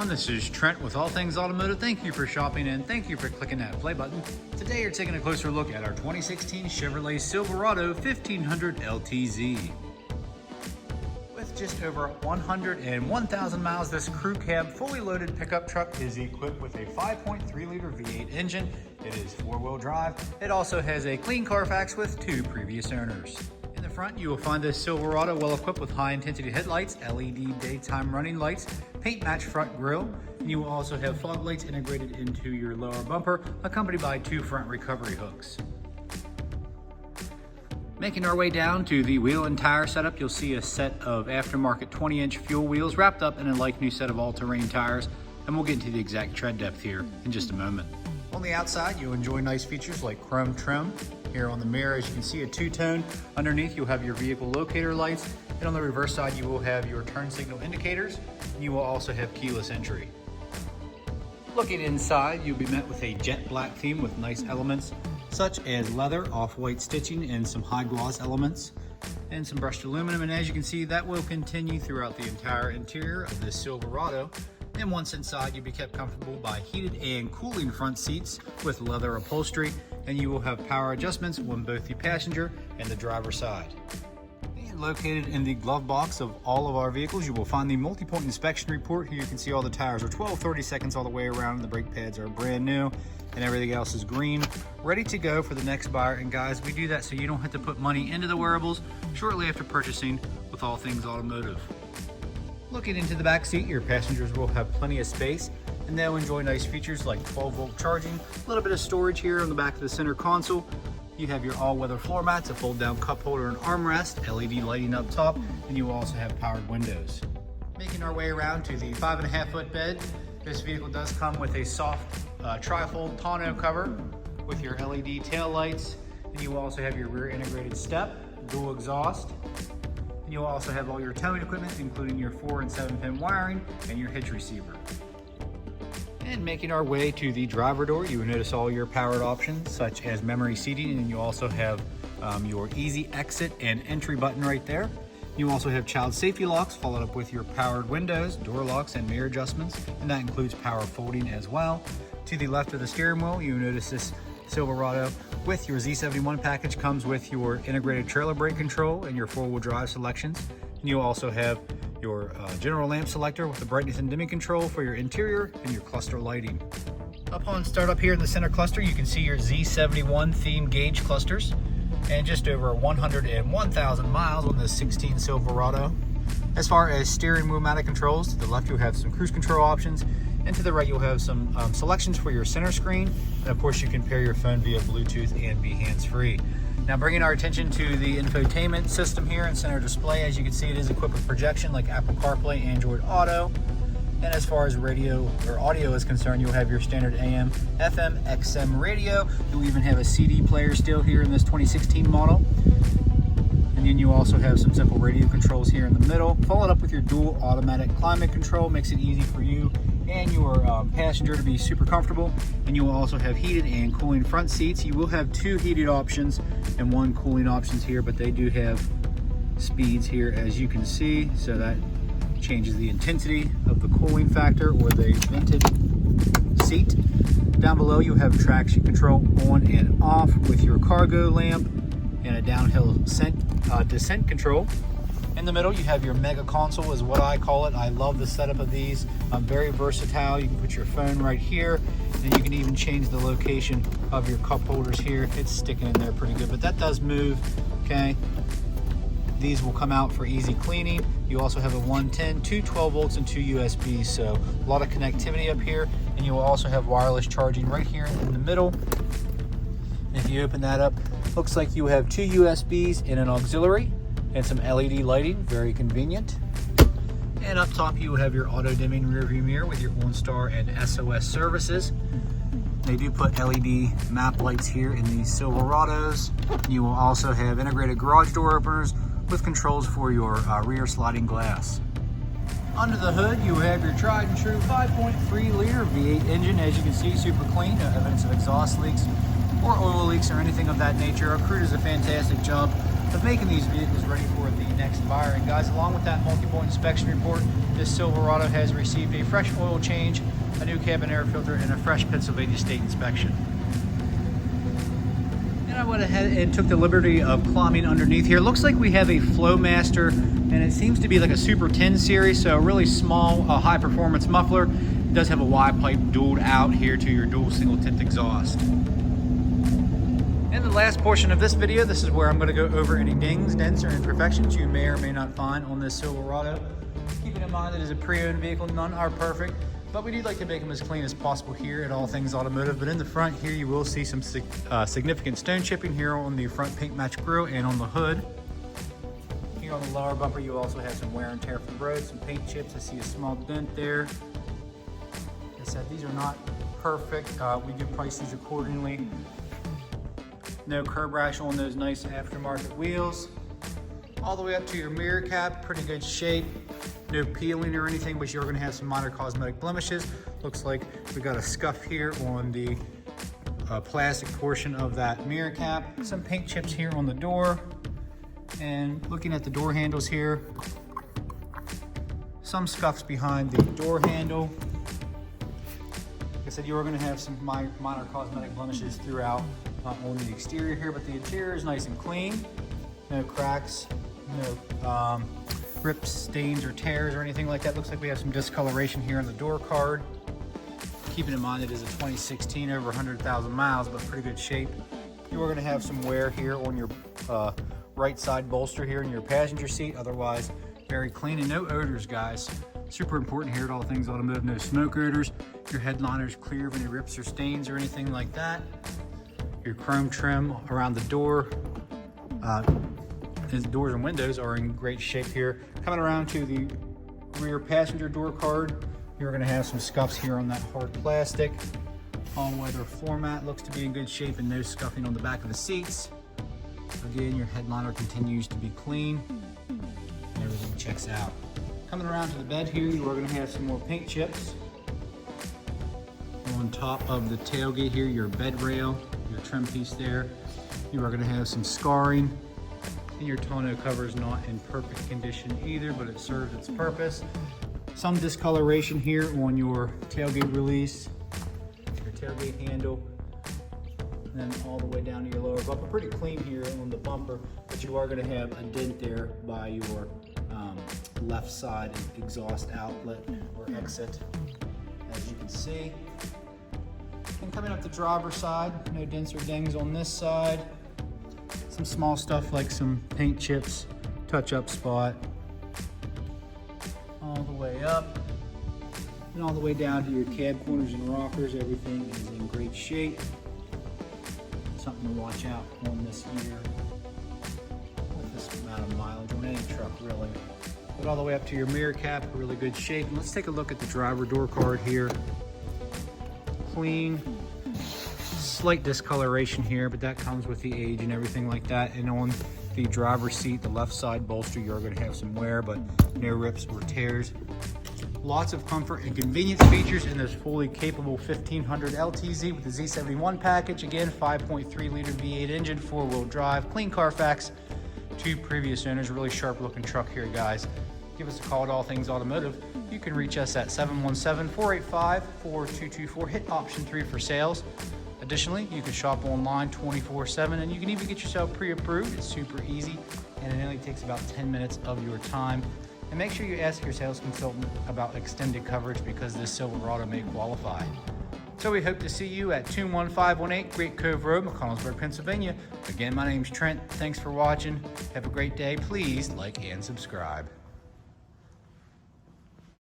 everyone, this is Trent with All Things Automotive. Thank you for shopping and thank you for clicking that play button. Today you're taking a closer look at our 2016 Chevrolet Silverado 1500 LTZ. With just over 101,000 miles, this crew cab fully loaded pickup truck is equipped with a 5.3 liter V8 engine. It is 4-wheel drive. It also has a clean CARFAX with 2 previous owners. In the front, you will find this Silverado well equipped with high intensity headlights, LED daytime running lights, paint match front grille, and you will also have fog lights integrated into your lower bumper, accompanied by 2 front recovery hooks. Making our way down to the wheel and tire setup, you'll see a set of aftermarket 20-inch fuel wheels wrapped up in a like new set of all-terrain tires, and we'll get into the exact tread depth here in just a moment. On the outside, you'll enjoy nice features like chrome trim. Here on the mirror, as you can see, a 2-tone. Underneath, you'll have your vehicle locator lights, and on the reverse side, you will have your turn signal indicators, and you will also have keyless entry. Looking inside, you'll be met with a jet black theme with nice elements such as leather, off-white stitching, and some high gloss elements, and some brushed aluminum. And as you can see, that will continue throughout the entire interior of this Silverado. And once inside, you'll be kept comfortable by heated and cooling front seats with leather upholstery, and you will have power adjustments on both the passenger and the driver's side. And located in the glove box of all of our vehicles, you will find the multi-point inspection report. Here you can see all the tires are 12/30 seconds all the way around, and the brake pads are brand new, and everything else is green, ready to go for the next buyer. And guys, we do that so you don't have to put money into the wearables shortly after purchasing with All Things Automotive. Looking into the back seat, your passengers will have plenty of space, and they'll enjoy nice features like 12-volt charging, a little bit of storage here on the back of the center console. You have your all-weather floor mats, a fold-down cup holder and armrest, LED lighting up top, and you will also have powered windows. Making our way around to the 5.5-foot bed, this vehicle does come with a soft trifold tonneau cover with your LED tail lights, and you will also have your rear integrated step, dual exhaust. And you'll also have all your towing equipment, including your 4- and 7-pin wiring and your hitch receiver. And making our way to the driver door, you will notice all your powered options such as memory seating, and you also have your easy exit and entry button right there. You also have child safety locks, followed up with your powered windows, door locks, and mirror adjustments, and that includes power folding as well. To the left of the steering wheel, you notice this Silverado with your Z71 package comes with your integrated trailer brake control and your 4-wheel drive selections. And you'll also have your general lamp selector with the brightness and dimming control for your interior and your cluster lighting. Upon startup here in the center cluster, you can see your Z71 theme gauge clusters, and just over 101,000 miles on this 16 Silverado. As far as steering wheel mounted controls, to the left you'll have some cruise control options, and to the right you'll have some selections for your center screen, and of course you can pair your phone via Bluetooth and be hands-free. Now, bringing our attention to the infotainment system here and center display, as you can see, it is equipped with projection like Apple CarPlay, Android Auto. And as far as radio or audio is concerned, you'll have your standard AM, FM, XM radio. You'll even have a CD player still here in this 2016 model. And then you also have some simple radio controls here in the middle, followed up with your dual automatic climate control. Makes it easy for you and your passenger to be super comfortable. And you will also have heated and cooling front seats. You will have 2 heated options and 1 cooling options here, but they do have speeds here, as you can see, so that changes the intensity of the cooling factor or the vented seat. Down below you have traction control on and off with your cargo lamp and a downhill descent control. In the middle you have your mega console, is what I call it. I love the setup of these. Very versatile. You can put your phone right here, and you can even change the location of your cup holders here. It's sticking in there pretty good, but that does move, okay? These will come out for easy cleaning. You also have a 110, 2 12 volts, and 2 USBs, so a lot of connectivity up here. And you will also have wireless charging right here in the middle. And if you open that up, looks like you have 2 USBs and an auxiliary and some LED lighting, very convenient. And up top you have your auto dimming rear view mirror with your OnStar and SOS services. They do put LED map lights here in these Silverados. You will also have integrated garage door openers with controls for your rear sliding glass. Under the hood, you have your tried and true 5.3 liter V8 engine. As you can see, super clean, no evidence of exhaust leaks or oil leaks or anything of that nature. Our crew does a fantastic job of making these vehicles ready for the next buyer. And guys, along with that multi-point inspection report, this Silverado has received a fresh oil change, a new cabin air filter, and a fresh Pennsylvania state inspection. And I went ahead and took the liberty of climbing underneath here. Looks like we have a Flowmaster, and it seems to be like a Super 10 series, so a really small, high performance muffler. It does have a Y pipe dualed out here to your dual single tip exhaust. In the last portion of this video, this is where I'm going to go over any dings, dents, or imperfections you may or may not find on this Silverado. Keeping in mind that it is a pre-owned vehicle, none are perfect, but we do like to make them as clean as possible here at All Things Automotive. But in the front here, you will see some significant stone chipping here on the front paint match grille and on the hood. Here on the lower bumper, you also have some wear and tear from the road, some paint chips. I see a small dent there. Like I said, these are not perfect. We do price these accordingly. No curb rash on those nice aftermarket wheels. All the way up to your mirror cap, pretty good shape. No peeling or anything, but you're gonna have some minor cosmetic blemishes. Looks like we got a scuff here on the plastic portion of that mirror cap. Some paint chips here on the door. And looking at the door handles here, some scuffs behind the door handle. Like I said, you are gonna have some minor cosmetic blemishes throughout on the exterior here, but the interior is nice and clean. No cracks, no rips, stains, or tears or anything like that. Looks like we have some discoloration here on the door card. Keeping in mind it is a 2016, over 100,000 miles, but pretty good shape. You are gonna have some wear here on your right side bolster here in your passenger seat. Otherwise, very clean and no odors, guys. Super important here at All Things Automotive, no smoke odors. Your headliner is clear of any rips or stains or anything like that. Your chrome trim around the door, his doors and windows are in great shape here. Coming around to the rear passenger door card, you're gonna have some scuffs here on that hard plastic. All-weather floor mat looks to be in good shape and no scuffing on the back of the seats. Again, your headliner continues to be clean and everything checks out. Coming around to the bed here, you are gonna have some more paint chips. On top of the tailgate here, your bed rail, your trim piece there. You are going to have some scarring, and your tonneau cover is not in perfect condition either, but it serves its purpose. Some discoloration here on your tailgate release, your tailgate handle, and then all the way down to your lower bumper. Pretty clean here on the bumper, but you are going to have a dent there by your left side exhaust outlet or exit, as you can see. And coming up the driver's side, no dents or dings on this side. Some small stuff like some paint chips, touch-up spot. All the way up and all the way down to your cab corners and rockers. Everything is in great shape. Something to watch out on this year with this amount of mileage on any truck, really. But all the way up to your mirror cap, really good shape. And let's take a look at the driver door card here. Clean, slight discoloration here, but that comes with the age and everything like that. And on the driver's seat, the left side bolster, you're going to have some wear, but no rips or tears. Lots of comfort and convenience features in this fully capable 1500 LTZ with the Z71 package. Again, 5.3 liter V8 engine, 4-wheel drive, clean Carfax, 2 previous owners. Really sharp looking truck here, guys. Give us a call at All Things Automotive. You can reach us at 717-485-4224. Hit option 3 for sales. Additionally, you can shop online 24/7, and you can even get yourself pre-approved. It's super easy, and it only takes about 10 minutes of your time. And make sure you ask your sales consultant about extended coverage, because this Silverado may qualify. So we hope to see you at 21518 Great Cove Road, McConnellsburg, Pennsylvania. Again, my name's Trent. Thanks for watching. Have a great day. Please like and subscribe.